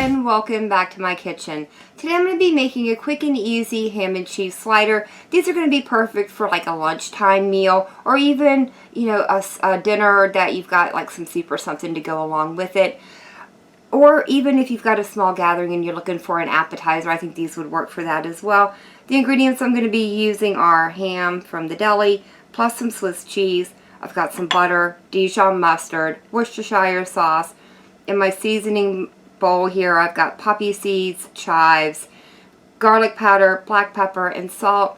and welcome back to my kitchen. Today I'm going to be making a quick and easy ham and cheese slider. These are going to be perfect for like a lunchtime meal or even, you know, a dinner that you've got like some soup or something to go along with it. Or even if you've got a small gathering and you're looking for an appetizer, I think these would work for that as well. The ingredients I'm going to be using are ham from the deli, plus some Swiss cheese. I've got some butter, Dijon mustard, Worcestershire sauce. In my seasoning bowl here, I've got poppy seeds, chives, garlic powder, black pepper, and salt.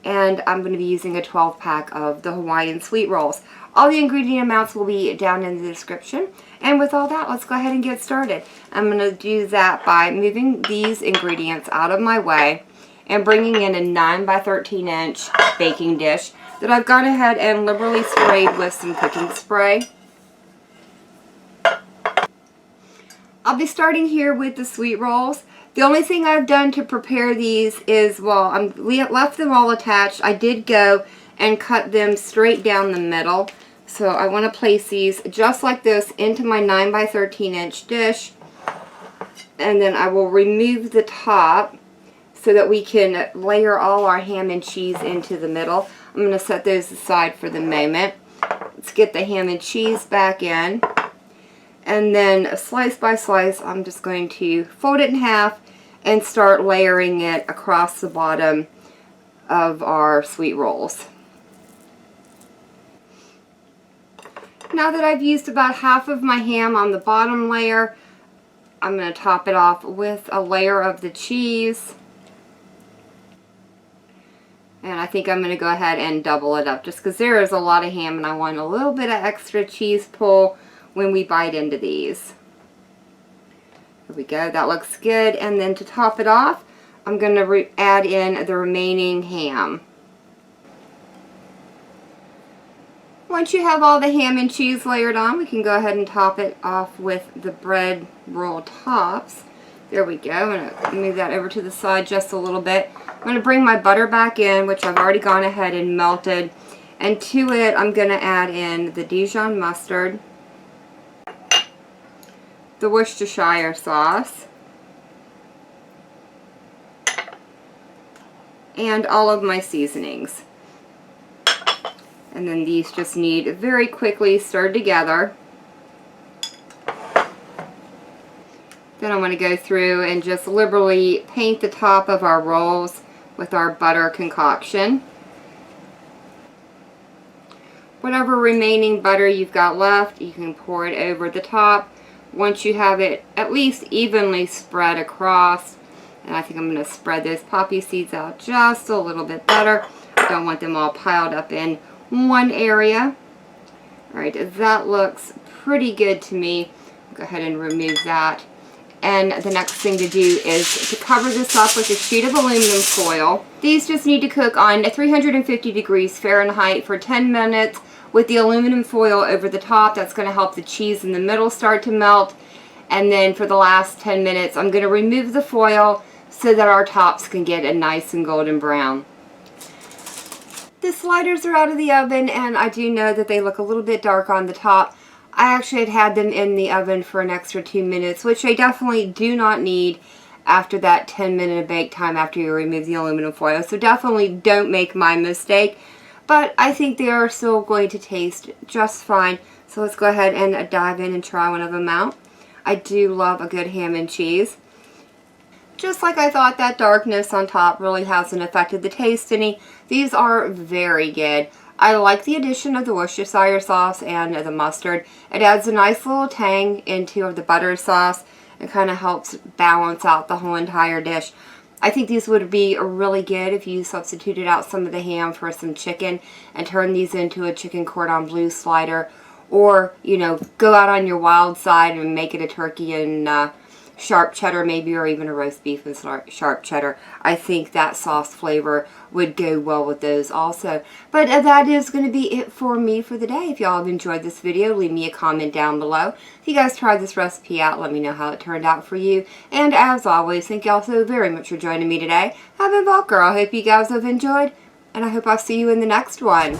And I'm going to be using a 12-pack of the Hawaiian Sweet Rolls. All the ingredient amounts will be down in the description. And with all that, let's go ahead and get started. I'm going to do that by moving these ingredients out of my way and bringing in a 9 by 13 inch baking dish that I've gone ahead and liberally sprayed with some cooking spray. I'll be starting here with the sweet rolls. The only thing I've done to prepare these is, well, I left them all attached. I did go and cut them straight down the middle. So I want to place these just like this into my 9 by 13 inch dish. And then I will remove the top so that we can layer all our ham and cheese into the middle. I'm going to set those aside for the moment. Let's get the ham and cheese back in. And then slice by slice, I'm just going to fold it in half and start layering it across the bottom of our sweet rolls. Now that I've used about half of my ham on the bottom layer, I'm going to top it off with a layer of the cheese. And I think I'm going to go ahead and double it up just because there is a lot of ham and I want a little bit of extra cheese pull when we bite into these. There we go, that looks good. And then to top it off, I'm going to add in the remaining ham. Once you have all the ham and cheese layered on, we can go ahead and top it off with the bread roll tops. There we go. I'm going to move that over to the side just a little bit. I'm going to bring my butter back in, which I've already gone ahead and melted. And to it, I'm going to add in the Dijon mustard, the Worcestershire sauce, and all of my seasonings. And then these just need very quickly stirred together. Then I want to go through and just liberally paint the top of our rolls with our butter concoction. Whatever remaining butter you've got left, you can pour it over the top. Once you have it at least evenly spread across, and I think I'm going to spread those poppy seeds out just a little bit better. I don't want them all piled up in one area. Alright, that looks pretty good to me. I'll go ahead and remove that. And the next thing to do is to cover this up with a sheet of aluminum foil. These just need to cook on 350 degrees Fahrenheit for 10 minutes with the aluminum foil over the top. That's going to help the cheese in the middle start to melt. And then for the last 10 minutes, I'm going to remove the foil so that our tops can get a nice and golden brown. The sliders are out of the oven, and I do know that they look a little bit dark on the top. I actually had them in the oven for an extra 2 minutes, which I definitely do not need after that 10-minute bake time after you remove the aluminum foil. So definitely don't make my mistake. But I think they are still going to taste just fine. So let's go ahead and dive in and try one of them out. I do love a good ham and cheese. Just like I thought, that darkness on top really hasn't affected the taste any. These are very good. I like the addition of the Worcestershire sauce and the mustard. It adds a nice little tang into the butter sauce and kind of helps balance out the whole entire dish. I think these would be really good if you substituted out some of the ham for some chicken and turn these into a chicken cordon bleu slider. Or, you know, go out on your wild side and make it a turkey and sharp cheddar maybe, or even a roast beef and sharp cheddar. I think that sauce flavor would go well with those also. But that is going to be it for me for the day. If y'all have enjoyed this video, leave me a comment down below. If you guys tried this recipe out, let me know how it turned out for you. And as always, thank y'all so very much for joining me today. I've been Valker. I hope you guys have enjoyed, and I hope I'll see you in the next one.